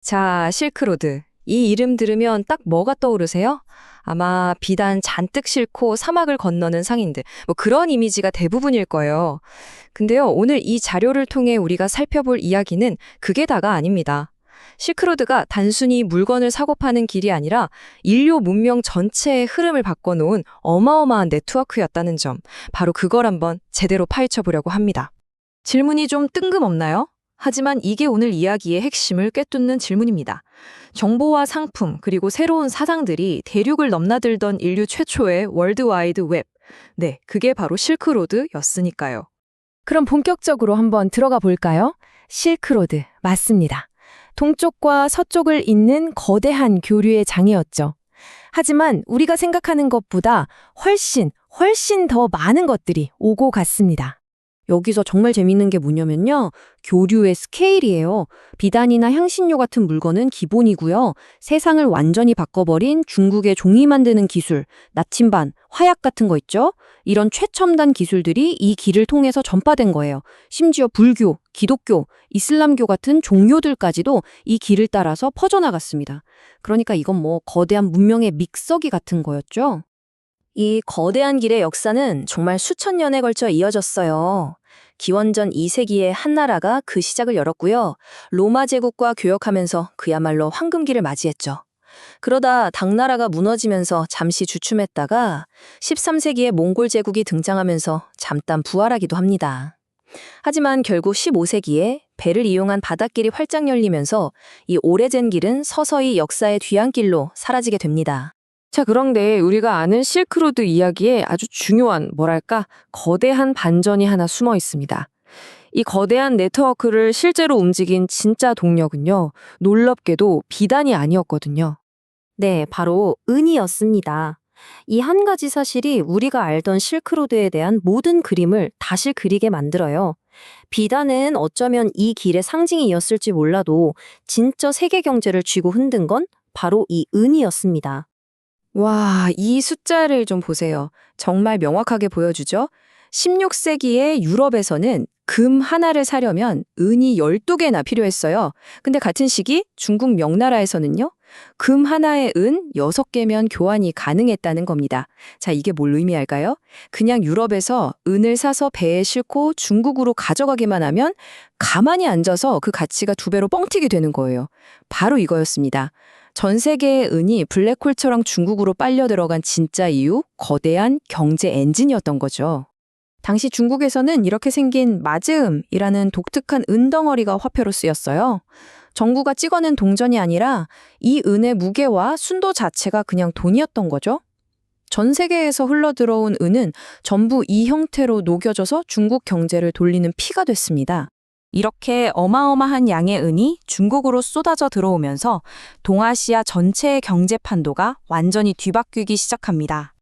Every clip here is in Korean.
자, 실크로드. 이 이름 들으면 딱 뭐가 떠오르세요? 아마 비단 잔뜩 싣고 사막을 건너는 상인들, 뭐 그런 이미지가 대부분일 거예요. 근데요, 오늘 이 자료를 통해 우리가 살펴볼 이야기는 그게 다가 아닙니다. 실크로드가 단순히 물건을 사고 파는 길이 아니라 인류 문명 전체의 흐름을 바꿔놓은 어마어마한 네트워크였다는 점, 바로 그걸 한번 제대로 파헤쳐 보려고 합니다. 질문이 좀 뜬금없나요? 하지만 이게 오늘 이야기의 핵심을 꿰뚫는 질문입니다. 정보와 상품, 그리고 새로운 사상들이 대륙을 넘나들던 인류 최초의 월드와이드 웹. 네, 그게 바로 실크로드였으니까요. 그럼 본격적으로 한번 들어가 볼까요? 실크로드, 맞습니다. 동쪽과 서쪽을 잇는 거대한 교류의 장이었죠. 하지만 우리가 생각하는 것보다 훨씬 더 많은 것들이 오고 갔습니다. 여기서 정말 재밌는 게 뭐냐면요. 교류의 스케일이에요. 비단이나 향신료 같은 물건은 기본이고요. 세상을 완전히 바꿔버린 중국의 종이 만드는 기술, 나침반, 화약 같은 거 있죠? 이런 최첨단 기술들이 이 길을 통해서 전파된 거예요. 심지어 불교, 기독교, 이슬람교 같은 종교들까지도 이 길을 따라서 퍼져나갔습니다. 그러니까 이건 뭐 거대한 문명의 믹서기 같은 거였죠. 이 거대한 길의 역사는 정말 수천 년에 걸쳐 이어졌어요. 기원전 2세기에 한 나라가 그 시작을 열었고요. 로마 제국과 교역하면서 그야말로 황금기를 맞이했죠. 그러다 당나라가 무너지면서 잠시 주춤했다가 13세기에 몽골 제국이 등장하면서 잠깐 부활하기도 합니다. 하지만 결국 15세기에 배를 이용한 바닷길이 활짝 열리면서 이 오래된 길은 서서히 역사의 뒤안길로 사라지게 됩니다. 자, 그런데 우리가 아는 실크로드 이야기에 아주 중요한, 거대한 반전이 하나 숨어 있습니다. 이 거대한 네트워크를 실제로 움직인 진짜 동력은요, 놀랍게도 비단이 아니었거든요. 네, 바로 은이었습니다. 이 한 가지 사실이 우리가 알던 실크로드에 대한 모든 그림을 다시 그리게 만들어요. 비단은 어쩌면 이 길의 상징이었을지 몰라도 진짜 세계 경제를 쥐고 흔든 건 바로 이 은이었습니다. 와, 이 숫자를 좀 보세요. 정말 명확하게 보여주죠? 16세기의 유럽에서는 금 하나를 사려면 은이 12개나 필요했어요. 근데 같은 시기 중국 명나라에서는요, 금 하나에 은 6개면 교환이 가능했다는 겁니다. 자, 이게 뭘 의미할까요? 그냥 유럽에서 은을 사서 배에 싣고 중국으로 가져가기만 하면 가만히 앉아서 그 가치가 2배로 뻥튀기 되는 거예요. 바로 이거였습니다. 전 세계의 은이 블랙홀처럼 중국으로 빨려 들어간 진짜 이유, 거대한 경제 엔진이었던 거죠. 당시 중국에서는 이렇게 생긴 마즈음이라는 독특한 은덩어리가 화폐로 쓰였어요. 정부가 찍어낸 동전이 아니라 이 은의 무게와 순도 자체가 그냥 돈이었던 거죠. 전 세계에서 흘러들어온 은은 전부 이 형태로 녹여져서 중국 경제를 돌리는 피가 됐습니다. 이렇게 어마어마한 양의 은이 중국으로 쏟아져 들어오면서 동아시아 전체의 경제 판도가 완전히 뒤바뀌기 시작합니다.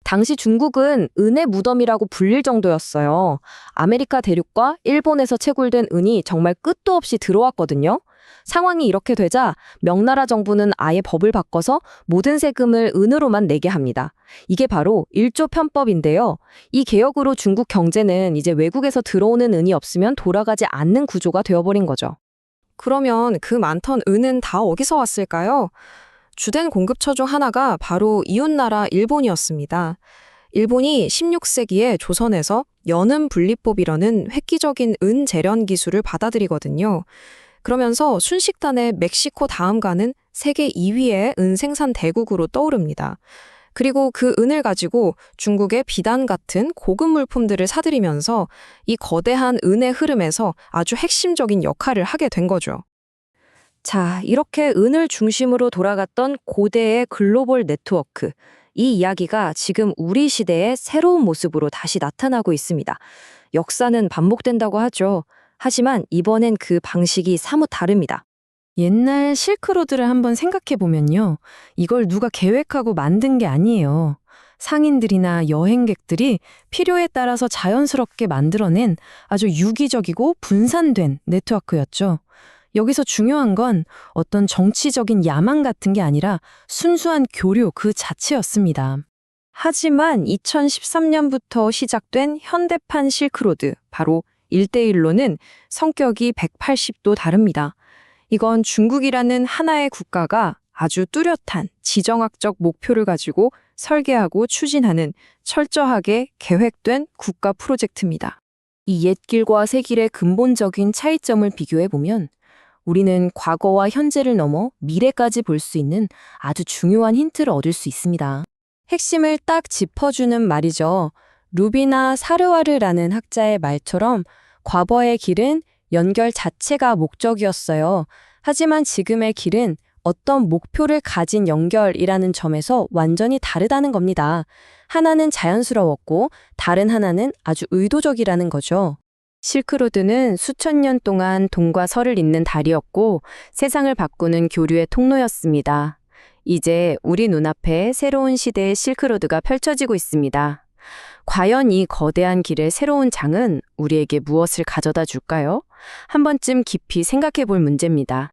당시 중국은 은의 무덤이라고 불릴 정도였어요. 아메리카 대륙과 일본에서 채굴된 은이 정말 끝도 없이 들어왔거든요. 상황이 이렇게 되자 명나라 정부는 아예 법을 바꿔서 모든 세금을 은으로만 내게 합니다. 이게 바로 일조 편법인데요. 이 개혁으로 중국 경제는 이제 외국에서 들어오는 은이 없으면 돌아가지 않는 구조가 되어버린 거죠. 그러면 그 많던 은은 다 어디서 왔을까요? 주된 공급처 중 하나가 바로 이웃나라 일본이었습니다. 일본이 16세기에 조선에서 연은 분리법이라는 획기적인 은 재련 기술을 받아들이거든요. 그러면서 순식간에 멕시코 다음 가는 세계 2위의 은 생산 대국으로 떠오릅니다. 그리고 그 은을 가지고 중국의 비단 같은 고급 물품들을 사들이면서 이 거대한 은의 흐름에서 아주 핵심적인 역할을 하게 된 거죠. 자, 이렇게 은을 중심으로 돌아갔던 고대의 글로벌 네트워크. 이 이야기가 지금 우리 시대의 새로운 모습으로 다시 나타나고 있습니다. 역사는 반복된다고 하죠. 하지만 이번엔 그 방식이 사뭇 다릅니다. 옛날 실크로드를 한번 생각해 보면요. 이걸 누가 계획하고 만든 게 아니에요. 상인들이나 여행객들이 필요에 따라서 자연스럽게 만들어낸 아주 유기적이고 분산된 네트워크였죠. 여기서 중요한 건 어떤 정치적인 야망 같은 게 아니라 순수한 교류 그 자체였습니다. 하지만 2013년부터 시작된 현대판 실크로드, 바로 1대1로는 성격이 180도 다릅니다. 이건 중국이라는 하나의 국가가 아주 뚜렷한 지정학적 목표를 가지고 설계하고 추진하는 철저하게 계획된 국가 프로젝트입니다. 이 옛길과 새길의 근본적인 차이점을 비교해보면 우리는 과거와 현재를 넘어 미래까지 볼 수 있는 아주 중요한 힌트를 얻을 수 있습니다. 핵심을 딱 짚어주는 말이죠. 루비나 사르와르라는 학자의 말처럼 과거의 길은 연결 자체가 목적이었어요. 하지만 지금의 길은 어떤 목표를 가진 연결이라는 점에서 완전히 다르다는 겁니다. 하나는 자연스러웠고 다른 하나는 아주 의도적이라는 거죠. 실크로드는 수천 년 동안 동과 서를 잇는 다리였고 세상을 바꾸는 교류의 통로였습니다. 이제 우리 눈앞에 새로운 시대의 실크로드가 펼쳐지고 있습니다. 과연 이 거대한 길의 새로운 장은 우리에게 무엇을 가져다 줄까요? 한 번쯤 깊이 생각해 볼 문제입니다.